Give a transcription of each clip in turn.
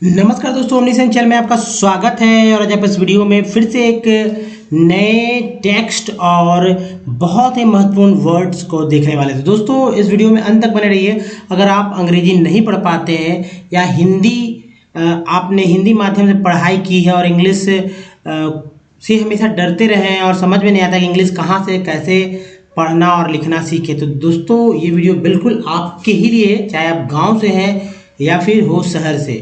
नमस्कार दोस्तों, ओमनीसेंस चैनल में आपका स्वागत है। और आज आप इस वीडियो में फिर से एक नए टेक्स्ट और बहुत ही महत्वपूर्ण वर्ड्स को देखने वाले थे। दोस्तों इस वीडियो में अंत तक बने रहिए। अगर आप अंग्रेजी नहीं पढ़ पाते हैं या आपने हिंदी माध्यम से पढ़ाई की है और इंग्लिश से हमेशा डरते रहे हैं और समझ में नहीं आता कि इंग्लिश कहाँ से कैसे पढ़ना और लिखना सीखे, तो दोस्तों ये वीडियो बिल्कुल आपके ही लिए, चाहे आप गाँव से हैं या फिर हो शहर से।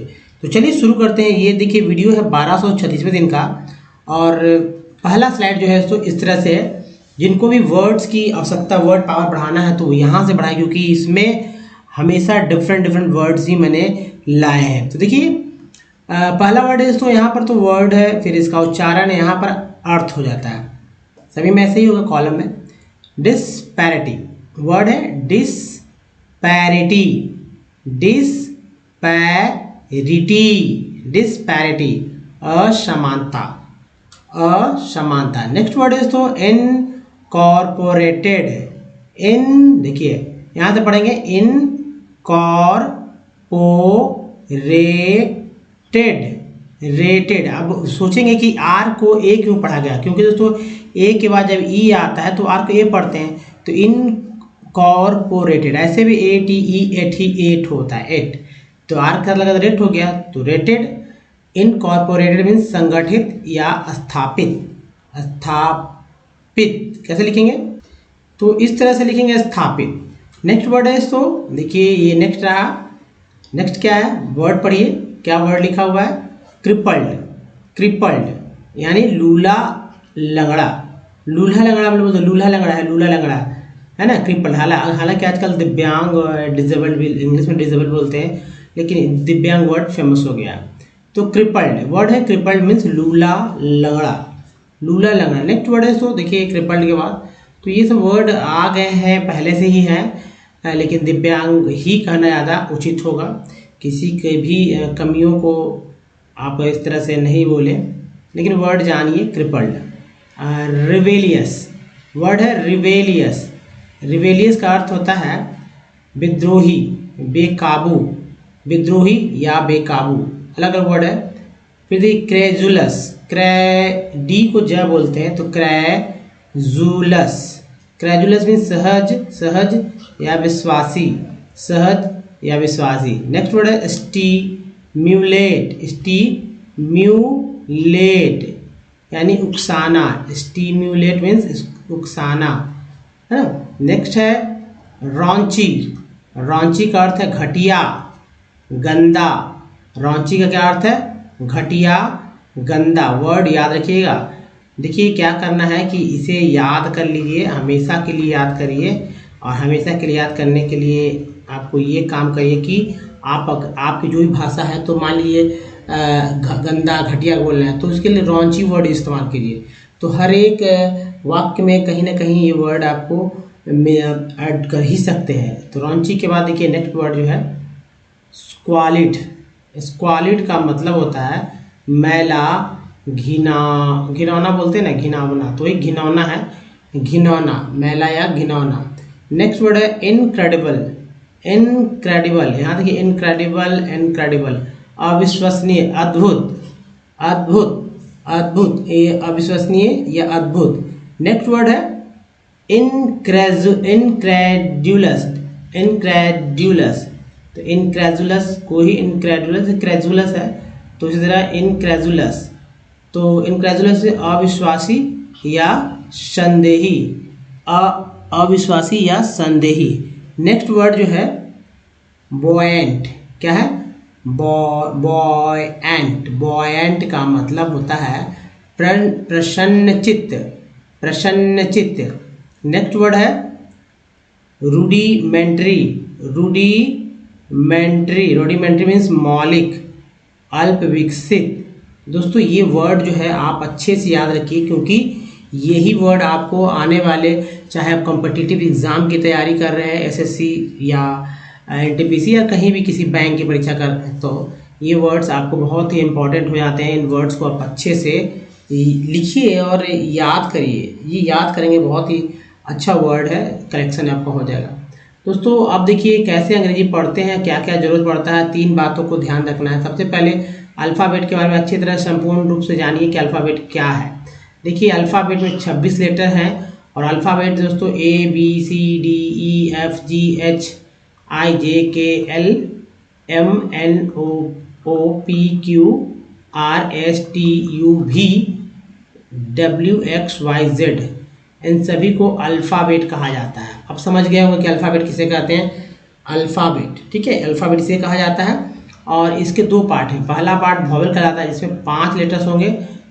तो चलिए शुरू करते हैं। ये देखिए वीडियो है 1236वें दिन का और पहला स्लाइड जो है तो इस तरह से है। जिनको भी वर्ड्स की आवश्यकता, वर्ड पावर बढ़ाना है तो यहाँ से बढ़ाए, क्योंकि इसमें हमेशा डिफरेंट वर्ड्स ही मैंने लाए हैं। तो देखिए पहला वर्ड है दोस्तों, यहाँ पर तो वर्ड है, फिर इसका उच्चारण यहाँ पर अर्थ हो जाता है। सभी में ऐसे ही होगा कॉलम में। डिस्पैरिटी वर्ड है, डिस्पैरिटी, डिस्पैरिटी असमानता। नेक्स्ट वर्ड है दोस्तों इनकॉर्पोरेटेड। देखिए यहां से पढ़ेंगे रेटेड। अब सोचेंगे कि आर को ए क्यों पढ़ा गया, क्योंकि दोस्तों ए के बाद जब ई आता है तो आर को ए पढ़ते हैं, तो इनकॉर्पोरेटेड, ऐसे भी एट होता है, एट, तो आर का लगा रेट हो गया, तो रेटेड। इनकॉर्पोरेटेड मीन्स संगठित या स्थापित कैसे लिखेंगे, तो इस तरह से लिखेंगे, स्थापित। नेक्स्ट वर्ड है इसको देखिए, ये नेक्स्ट रहा। नेक्स्ट क्या है, वर्ड पढ़िए, क्या वर्ड लिखा हुआ है, क्रिपल्ड यानी लूला लंगड़ा बोलते, लूला लंगड़ा है ना, क्रिपल्ड। हालांकि आजकल दिव्यांग डिजेबल्ड भी इंग्लिश में डिजेबल्ड बोलते हैं, लेकिन दिव्यांग वर्ड फेमस हो गया। तो क्रिपल्ड वर्ड है, क्रिपल्ड मीन्स लूला लंगड़ा। नेक्स्ट वर्ड है तो देखिए क्रिपल्ड के बाद, तो ये सब वर्ड आ गए हैं, पहले से ही हैं, लेकिन दिव्यांग ही कहना ज़्यादा उचित होगा। किसी के भी कमियों को आप इस तरह से नहीं बोले, लेकिन वर्ड जानिए क्रिपल्ड। रिबेलियस वर्ड है, रिबेलियस का अर्थ होता है विद्रोही, बेकाबू, विद्रोही या बेकाबू, अलग अलग वर्ड है। फिर देखिए डी को ज बोलते हैं, तो क्रेजुलस मीन्स सहज या विश्वासी, नेक्स्ट वर्ड है स्टीम्यूलेट यानी उकसाना, स्टीम्यूलेट मीन्स उकसाना, है ना। नेक्स्ट है रॉन्ची का अर्थ है घटिया, गंदा। रॉन्ची का क्या अर्थ है, घटिया, गंदा। वर्ड याद रखिएगा। देखिए क्या करना है कि इसे याद कर लीजिए, हमेशा के लिए याद करिए, और हमेशा के लिए याद करने के लिए आपको ये काम करिए कि आपकी जो भी भाषा है, तो मान लीजिए गंदा घटिया बोलना है, तो उसके लिए रॉन्ची वर्ड इस्तेमाल कीजिए। तो हर एक वाक्य में कहीं ना कहीं ये वर्ड आपको ऐड कर ही सकते हैं। तो रॉन्ची के बाद देखिए नेक्स्ट वर्ड जो है स्क्वालिड का मतलब होता है मैला, घिनौना बोलते हैं ना, घिनौना, तो एक घिनौना है, घिनौना, मैला या घिनौना। नेक्स्ट वर्ड है इनक्रेडिबल। यहाँ देखिए इनक्रेडिबल अविश्वसनीय, अद्भुत, ये अविश्वसनीय या अद्भुत। नेक्स्ट वर्ड है इनक्रेडुलस, तो इनक्रेजुलस को ही क्रेजुलस है, तो इसी तरह इनक्रेजुलस, तो इनक्रेजुलस से अविश्वासी या संदेही, नेक्स्ट वर्ड जो है बॉयंट, क्या है, बॉयंट का मतलब होता है प्रसन्नचित्त। नेक्स्ट वर्ड है रूडिमेंट्री मीन्स मौलिक, अल्प विकसित। दोस्तों ये वर्ड जो है आप अच्छे से याद रखिए, क्योंकि यही वर्ड आपको आने वाले, चाहे आप कॉम्पिटिटिव एग्जाम की तैयारी कर रहे हैं, एसएससी या एनटीपीसी या कहीं भी किसी बैंक की परीक्षा कर रहे हैं, तो ये वर्ड्स आपको बहुत ही इंपॉर्टेंट हो जाते हैं। इन वर्ड्स को आप अच्छे से लिखिए और याद करिए। ये याद करेंगे, बहुत ही अच्छा वर्ड है, करेक्शन आपका हो जाएगा। दोस्तों अब देखिए कैसे अंग्रेजी पढ़ते हैं, क्या क्या जरूरत पड़ता है। 3 बातों को ध्यान रखना है। सबसे पहले अल्फ़ाबेट के बारे में अच्छी तरह संपूर्ण रूप से जानिए कि अल्फ़ाबेट क्या है। देखिए अल्फ़ाबेट में 26 लेटर हैं और अल्फ़ाबेट दोस्तों ABCDEFGHIJKLMNOPQRSTUV इन सभी को अल्फ़ाबेट कहा जाता है। अब समझ गए होंगे कि अल्फ़ाबेट किसे कहते हैं। अल्फ़ाबेट, ठीक है, अल्फ़ाबेट इसे कहा जाता है और इसके 2 पार्ट हैं। पहला पार्ट वॉवेल कहलाता है जिसमें 5 लेटर्स होंगे।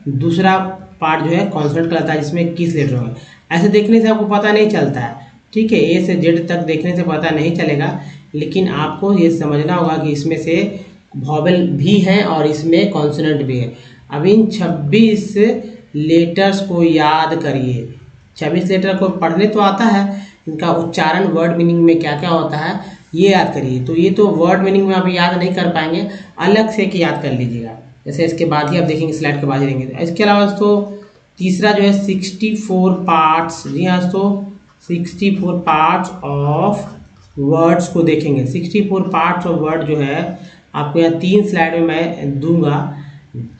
दूसरा पार्ट जो है कॉन्सोनेंट कहलाता है जिसमें 21 लेटर होंगे। ऐसे देखने से आपको पता नहीं चलता है, ठीक है, ए से जेड तक देखने से पता नहीं चलेगा, लेकिन आपको ये समझना होगा कि इसमें से वॉवेल भी हैं और इसमें कॉन्सोनेंट भी है। अब इन 26 लेटर्स को याद करिए। 26 लेटर को पढ़ने तो आता है, इनका उच्चारण वर्ड मीनिंग में क्या क्या होता है ये याद करिए। तो ये तो वर्ड मीनिंग में आप याद नहीं कर पाएंगे, अलग से कि याद कर लीजिएगा। जैसे इसके बाद ही आप देखेंगे, स्लाइड के बाद ही देखेंगे। इसके अलावा तो तीसरा जो है 64 पार्ट्स, जी हाँ दोस्तों 64 पार्ट्स ऑफ वर्ड्स को देखेंगे। 64 पार्ट्स ऑफ वर्ड जो है आपको यहाँ 3 स्लाइड में मैं दूंगा।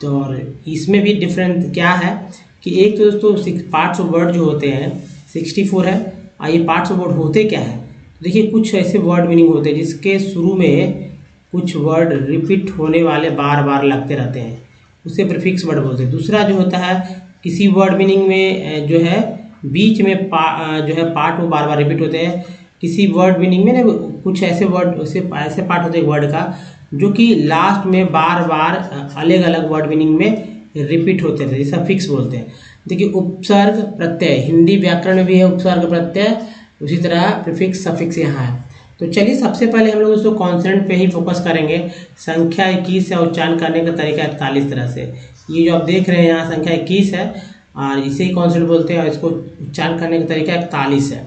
तो और इसमें भी डिफरेंट क्या है कि एक तो दोस्तों पार्ट्स ऑफ वर्ड जो होते हैं 64 है और ये पार्ट्स ऑफ वर्ड होते क्या है। देखिए कुछ ऐसे वर्ड मीनिंग होते हैं जिसके शुरू में कुछ वर्ड रिपीट होने वाले बार बार लगते रहते हैं, उसे प्रीफिक्स वर्ड बोलते हैं। दूसरा जो होता है किसी वर्ड मीनिंग में जो है बीच में जो है पार्ट वो बार बार रिपीट होते हैं। किसी वर्ड मीनिंग में ना कुछ ऐसे वर्ड ऐसे पार्ट होते हैं वर्ड का जो कि लास्ट में बार बार अलग अलग वर्ड मीनिंग में रिपीट होते रहते हैं, जिसे फिक्स बोलते हैं। देखिए उपसर्ग प्रत्यय, हिंदी व्याकरण में भी है उपसर्ग प्रत्यय, उसी तरह प्रीफिक्स सफिक्स यहाँ है। तो चलिए सबसे पहले हम लोग उसको कॉन्सोनेंट पे ही फोकस करेंगे। संख्या 21 है, उच्चारण करने का तरीका 41 तरह से। ये जो आप देख रहे हैं यहाँ संख्या 21 है और इसे ही कॉन्सोनेंट बोलते हैं और इसको उच्चारण करने का तरीका 41 है।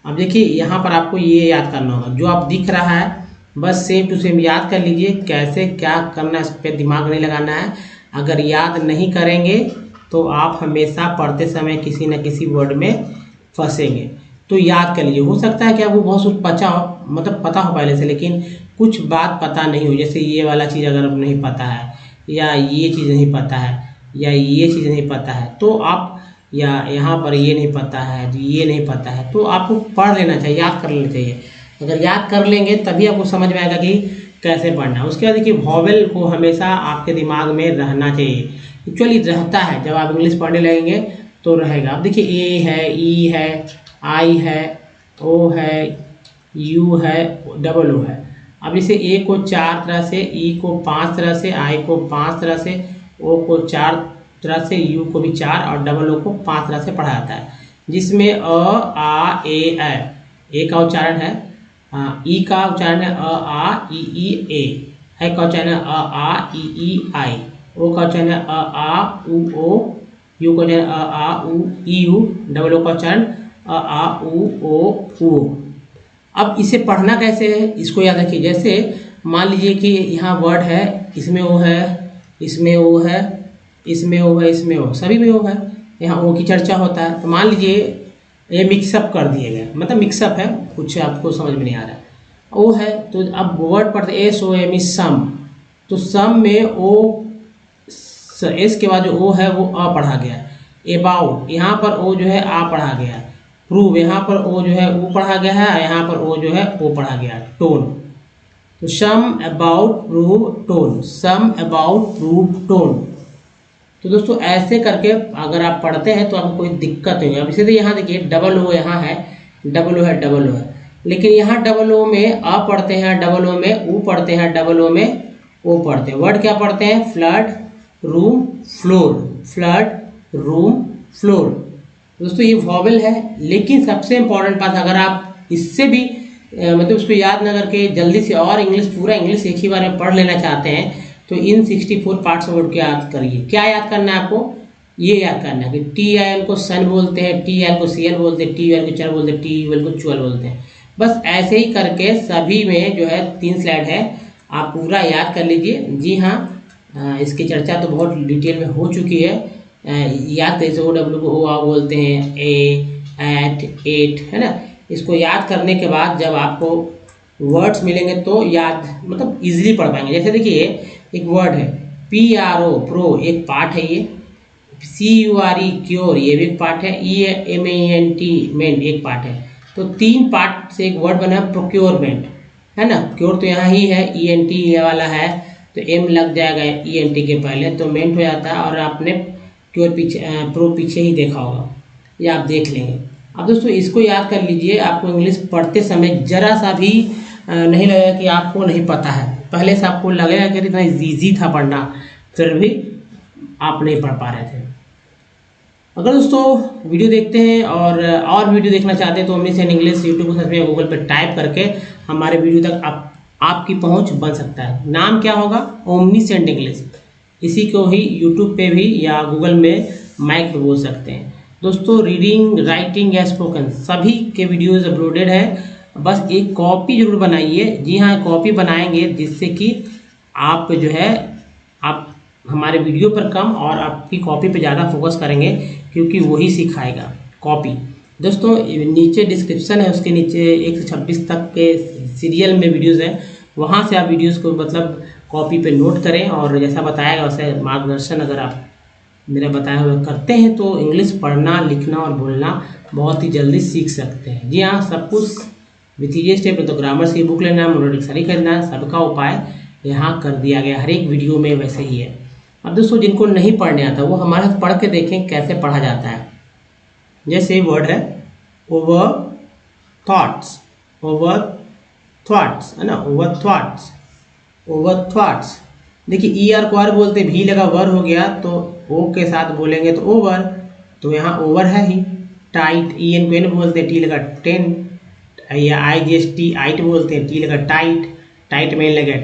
अब देखिए यहाँ पर आपको ये याद करना होगा, जो आप दिख रहा है बस सेम टू सेम याद कर लीजिए। कैसे क्या करना है इस पर दिमाग नहीं लगाना है। अगर याद नहीं करेंगे तो आप हमेशा पढ़ते समय किसी न किसी वर्ड में फंसेंगे। तो याद कर लीजिए। हो सकता है कि आपको बहुत कुछ पता हो पहले से, लेकिन कुछ बात पता नहीं हो। जैसे ये वाला चीज़ अगर नहीं पता है या ये चीज़ नहीं पता है या ये चीज़ नहीं पता है तो आप, या यहाँ पर ये नहीं पता है, ये नहीं पता है, तो आपको पढ़ लेना चाहिए, याद कर लेना चाहिए। अगर याद कर लेंगे तभी आपको समझ में आएगा कि कैसे पढ़ना है। उसके बाद देखिए वॉवेल को हमेशा आपके दिमाग में रहना चाहिए। एक्चुअली रहता है, जब आप इंग्लिश पढ़ने लगेंगे तो रहेगा। अब देखिए ए है, ई है, आई है, ओ है, यू है, डबल ओ है। अब इसे ए को 4 तरह से, ई को 5 तरह से, आई को 5 तरह से, ओ को 4 तरह से, यू को भी 4 और डबल ओ को 5 तरह से पढ़ा जाता है। जिसमें अ, आ, ए का उच्चारण है, ई का उच्चारण है अ, आ, ई, ए। आई का उच्चारण है अ, आ, ई, आई। ओ का उच्चारण है अ, आ, उ, ओ। यू का उच्चारण अ, आ, उ, ई, यू। डबल ओ का उच्चारण अ, आ, उ, ओ, उ। अब इसे पढ़ना कैसे है इसको याद रखिए। जैसे मान लीजिए कि यहाँ वर्ड है, इसमें ओ है, इसमें ओ है, इसमें ओ है, इसमें ओ, सभी में ओ है, यहाँ ओ की चर्चा होता है। तो मान लीजिए ये मिक्सअप कर दिए गए, मतलब मिक्सअप है, कुछ आपको समझ में नहीं आ रहा है। ओ है तो अब वर्ड पढ़ते एस ओ एम, सम। तो सम में ओ, एस के बाद जो ओ है वो अ पढ़ा गया। एबाउट, यहाँ पर ओ जो है आ पढ़ा गया। प्रूव, यहाँ पर ओ जो है ओ पढ़ा गया है, यहाँ पर ओ जो है ओ पढ़ा गया। टोन, तो some about prove tone, some about prove tone. तो दोस्तों ऐसे करके अगर आप पढ़ते हैं तो आपको कोई दिक्कत नहीं है। अब इसे तो यहाँ देखिए डबल ओ यहाँ है, डबल ओ है, डबल ओ है, लेकिन यहाँ डबल ओ में अ पढ़ते हैं, डबल ओ में ऊ पढ़ते हैं, डबल ओ में ओ पढ़ते हैं। वर्ड क्या पढ़ते हैं? Flood, room, floor, flood, room, floor. दोस्तों ये वॉवेल है, लेकिन सबसे इंपॉर्टेंट बात, अगर आप इससे भी मतलब उसको याद न करके जल्दी से और इंग्लिश, पूरा इंग्लिश एक ही बार में पढ़ लेना चाहते हैं तो इन 64 पार्ट्स ऑफ वर्ड को याद करिए। क्या याद करना है आपको? ये याद करना है कि टी आई एल को सन बोलते हैं, टी एल को सी एल बोलते हैं, टी यू एल को चल बोलते हैं, टी यू एल को चुअल बोलते हैं। बस ऐसे ही करके सभी में जो है 3 स्लाइड है, आप पूरा याद कर लीजिए। जी हाँ, इसकी चर्चा तो बहुत डिटेल में हो चुकी है। याद कैसे, ओ डब्ल्यू को ओ आ बोलते हैं, ए, एट, एट, है ना। इसको याद करने के बाद जब आपको वर्ड्स मिलेंगे तो याद मतलब इजीली पढ़ पाएंगे। जैसे देखिए एक वर्ड है PRO प्रो, एक पार्ट है ये। CURE क्योर, ये भी एक पार्ट है। EMANT मेंट एक पार्ट है। तो 3 पार्ट से एक वर्ड बना प्रोक्योरमेंट, है ना। क्योर तो यहाँ ही है, ENT ये वाला है तो M लग जाएगा ENT के पहले, तो मेंट हो जाता है। और आपने क्योर पीछे प्रो पीछे ही देखा होगा, ये आप देख लेंगे। अब दोस्तों इसको याद कर लीजिए, आपको इंग्लिश पढ़ते समय जरा सा भी नहीं लगेगा कि आपको नहीं पता है। पहले से आपको लगेगा कि इतना ईजी था पढ़ना, फिर भी आप नहीं पढ़ पा रहे थे। अगर दोस्तों वीडियो देखते हैं और वीडियो देखना चाहते हैं तो ओमनीसेंट इंग्लिश यूट्यूब पर सर्च में गूगल पर टाइप करके हमारे वीडियो तक आपकी पहुंच बन सकता है। नाम क्या होगा? Omniscient English. इसी को ही यूट्यूब पे भी या गूगल में माइक पे बोल सकते हैं। दोस्तों रीडिंग, राइटिंग या स्पोकन सभी के वीडियोज अपलोडेड है। बस एक कॉपी जरूर बनाइए। जी हाँ, कॉपी बनाएंगे जिससे कि आप जो है आप हमारे वीडियो पर कम और आपकी कॉपी पे ज़्यादा फोकस करेंगे, क्योंकि वही सिखाएगा कॉपी। दोस्तों नीचे डिस्क्रिप्शन है, उसके नीचे 1 से 26 तक के सीरियल में वीडियोज़ हैं, वहाँ से आप वीडियोज़ को मतलब कॉपी पे नोट करें और जैसा बताया वैसे मार्गदर्शन अगर आप मेरा बताया हुआ करते हैं तो इंग्लिश पढ़ना, लिखना और बोलना बहुत ही जल्दी सीख सकते हैं। जी हाँ, सब कुछ विथ ईजी स्टेप। तो ग्रामर की बुक लेना, मोनो डिक्शनरी खरीदना है, सबका उपाय यहाँ कर दिया गया, हर एक वीडियो में वैसे ही है। अब दोस्तों जिनको नहीं पढ़ने आता वो हमारे साथ पढ़ के देखें कैसे पढ़ा जाता है। जैसे वर्ड है ओवर थॉट्स, ओवर थॉट्स है ना, ओवर थॉट्स, ओवर थॉट्स। देखिए ER को आर बोलते, भी लगा वर हो गया तो ओ के साथ बोलेंगे तो ओवर, तो यहाँ ओवर है ही। टाइट, EN को एन बोलते, टी लगा टेन, या IGST आइट बोलते हैं, टी लगा टाइट, टाइट में लगा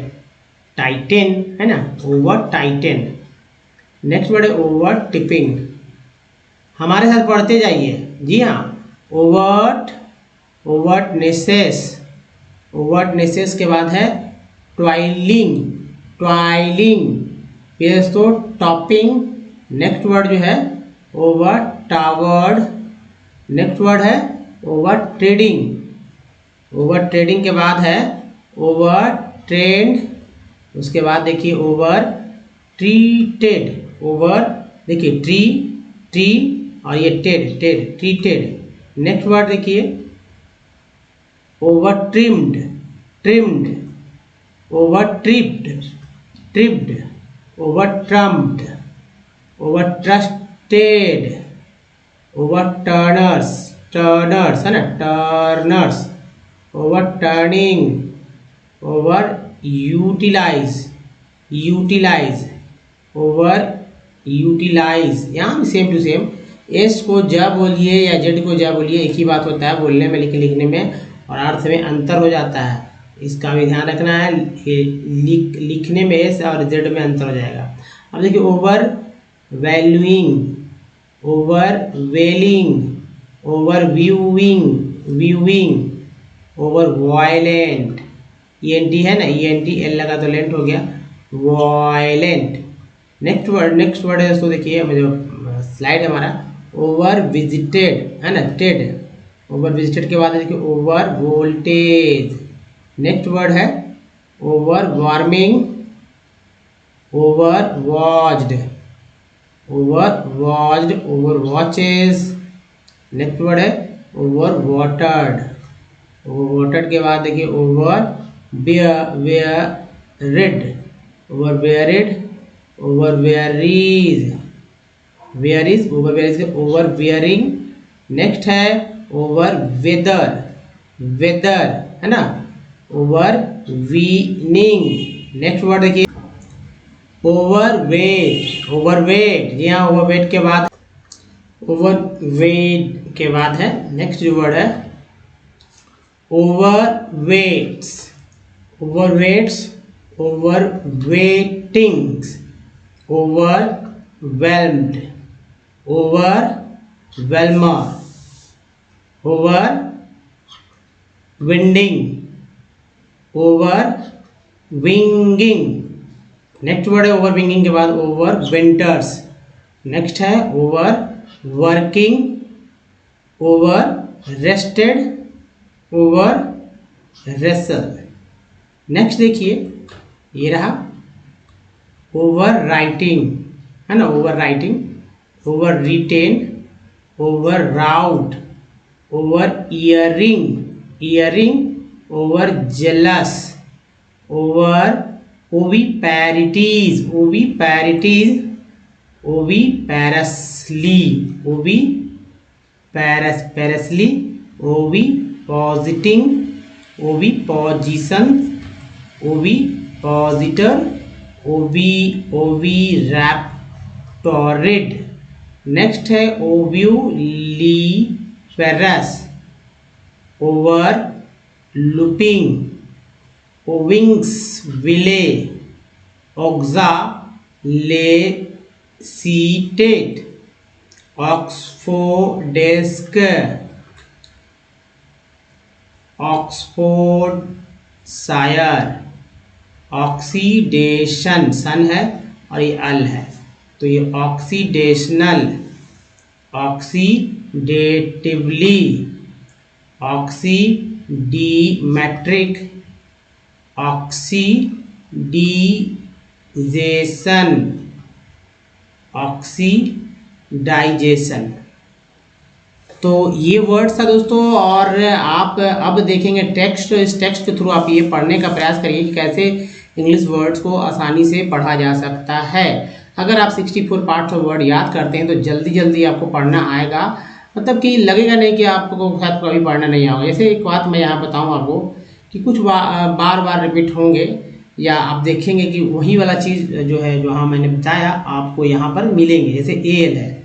टाइटेन, है ना, ओवर टाइटेन। नेक्स्ट वर्ड है ओवर टिपिंग। हमारे साथ पढ़ते जाइए। जी हाँ, ओवर्ट, ओवर्टनेसेस, ओवर्टनेसेस के बाद है ट्वाइलिंग, ट्वाइलिंग, फिर दोस्तों टॉपिंग। नेक्स्ट वर्ड जो है ओवर टावर्ड। नेक्स्ट वर्ड है ओवर ट्रेडिंग, ओवर ट्रेडिंग के बाद है ओवर ट्रेंड। उसके बाद देखिए ओवर ट्रीटेड, ओवर देखिए ट्री, ट्री और ये ted, ted, treated. Next word देखिए overtrimmed, trimmed, overtripped, tripped, overtrumped, overtrusted, overturners, turners है ना, turners, overturning, overutilize, utilize, overutilize. यहाँ भी same to same, S को जा बोलिए या जेड को जा बोलिए, एक ही बात होता है बोलने में, लेकिन लिखने में और अर्थ में अंतर हो जाता है। इसका भी ध्यान रखना है, लिखने में एस और जेड में अंतर हो जाएगा। अब देखिए overvaluing, overveiling, overviewing, viewing, overviolent, ENT है ना, ENT एल लगा तो लेंट हो गया, वायलेंट। नेक्स्ट वर्ड है इसको देखिए, जो स्लाइड है हमारा, ओवर विजिटेड है ना, टेड, ओवर विजिटेड के बाद देखिए ओवर वोल्टेज। नेक्स्ट वर्ड है overwarming, overwatched, overwatched, overwatches. Next word है ओवर वाटर्ड, ओवर वाटर्ड के बाद देखिए overwearied, overwearied, overwearies, wearies, overwearies, overwearing. Next है overweather, weather है ना, overweening. Next word देखिए overweight, overweight. जी हाँ, ओवर वेट के बाद, ओवर वेट के बाद है नेक्स्ट जो वर्ड है overweights, overweights, overweightings, overwhelmed, overwhelmer, overwinding, overwinging. Next word है ओवर विंगिंग के बाद ओवर विंटर्स। नेक्स्ट है overworking, overwrested, overwrestle. Next देखिए, ये रहा ओवर राइटिंग, है ना, overwriting, overwritten, overwrought, overyearing, yearing, overzealous, over oviparities, oviparities, oviparously, oviparously, ovipositing, oviposition, ovipositor, oviraptorid. Next है ovuliferous, over looping, owings विले, ऑक्सालेसिटेट, ऑक्सफोर्डेस्क, Oxfordshire, oxidation, सन है और ये अल है, तो ये ऑक्सीडेशनल, ऑक्सीडेटिवली, ऑक्सीडीमेट्रिक, ऑक्सीडीजेशन, ऑक्सीडाइजेशन। तो ये वर्ड्स था दोस्तों, और आप अब देखेंगे टेक्स्ट। इस टेक्स्ट के थ्रू आप ये पढ़ने का प्रयास करिए कि कैसे इंग्लिश वर्ड्स को आसानी से पढ़ा जा सकता है। अगर आप 64 पार्ट्स ऑफ वर्ड याद करते हैं तो जल्दी जल्दी आपको पढ़ना आएगा, मतलब कि लगेगा नहीं कि आपको शायद कभी पढ़ना नहीं आएगा। जैसे एक बात मैं यहाँ बताऊँ आपको कि कुछ बार बार रिपीट होंगे, या आप देखेंगे कि वही वाला चीज़ जो है, जो हाँ मैंने बताया आपको यहाँ पर मिलेंगे। जैसे एल है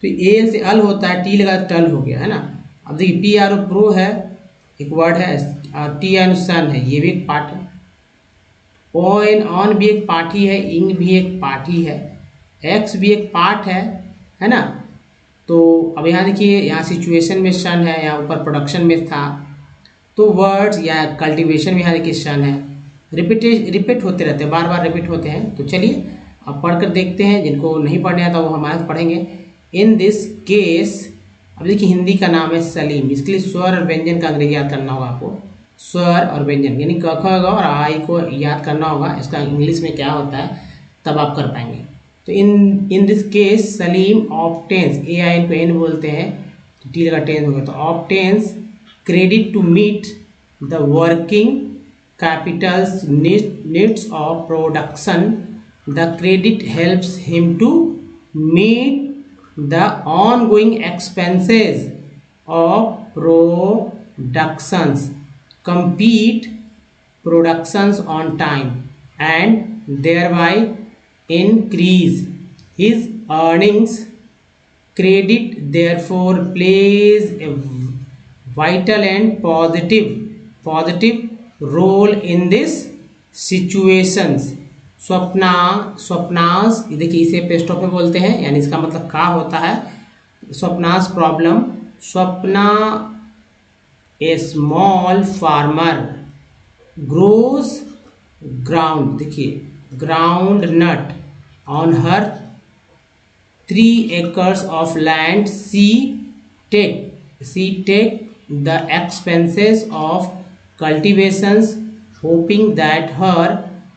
तो एल से अल होता है, टी लगा टल हो गया, है ना। अब देखिए पी आर ओ प्रो है, एक वर्ड है, टी एन सन है, ये भी एक पार्ट है। ओ एन ऑन भी एक पार्ट ही है, इंग भी एक पार्ट ही है, एक्स भी एक पार्ट है ना। तो अब यहाँ देखिए, यहाँ सिचुएशन में सन है, यहाँ ऊपर प्रोडक्शन में था, तो वर्ड्स या कल्टीवेशन में यहाँ देखिए सन है। रिपीट होते रहते हैं, बार बार रिपीट होते हैं। तो चलिए अब पढ़कर देखते हैं, जिनको नहीं पढ़ने आता वो हमारे से पढ़ेंगे। इन दिस केस, अब देखिए हिंदी का नाम है सलीम, इसके लिए स्वर और व्यंजन का अंग्रेजी याद करना होगा आपको। स्वर और व्यंजन यानी क ख ग और आई को याद करना होगा, इसका इंग्लिश में क्या होता है तब आप कर पाएंगे। तो in this case Salim obtains, a I को एन बोलते हैं तो टी लगा टेंस हो गया, तो obtains credit to meet the working capitals needs of production. The credit helps him to meet the ongoing expenses of productions, complete productions on time, and thereby increase his earnings. Credit therefore plays a vital and positive role in this situations. Swapna's, देखिए इसे pesto पे बोलते हैं, यानी इसका मतलब क्या होता है, Swapna's problem. Swapna a small farmer grows ground, देखिए groundnut on her 3 acres of land. She take the expenses of cultivations, hoping that her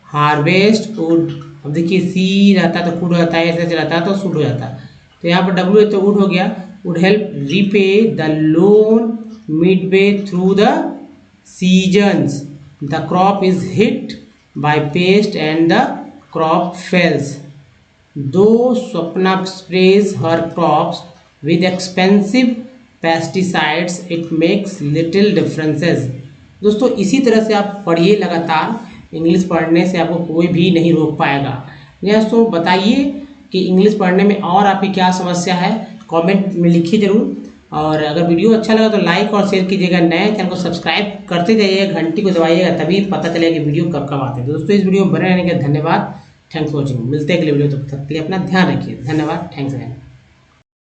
harvest would, अब देखिए सी रहता तो कुड रहता है, ऐसे रहता तो शुड हो जाता, तो यहाँ पर डब्ल्यू है तो वुड हो गया, would help repay the loan midway through the seasons. The crop is hit by pest and the crop fails. Though Swapna sprays her crops with expensive pesticides, it makes little differences. दोस्तों इसी तरह से आप पढ़िए लगातार, English पढ़ने से आपको कोई भी नहीं रोक पाएगा। दोस्तों बताइए कि इंग्लिश पढ़ने में और आपकी क्या समस्या है, कमेंट में लिखिए जरूर। और अगर वीडियो अच्छा लगा तो लाइक और शेयर कीजिएगा, नए चैनल को सब्सक्राइब करते जाइएगा, घंटी को दबाइएगा, तभी पता चलेगा कि वीडियो कब कब आते हैं। तो दोस्तों इस वीडियो में बने रहने का धन्यवाद, थैंक्स फॉर वॉचिंग। मिलते हैं अगले वीडियो, तब तक के लिए अपना ध्यान रखिए, धन्यवाद, थैंक्स अगेन।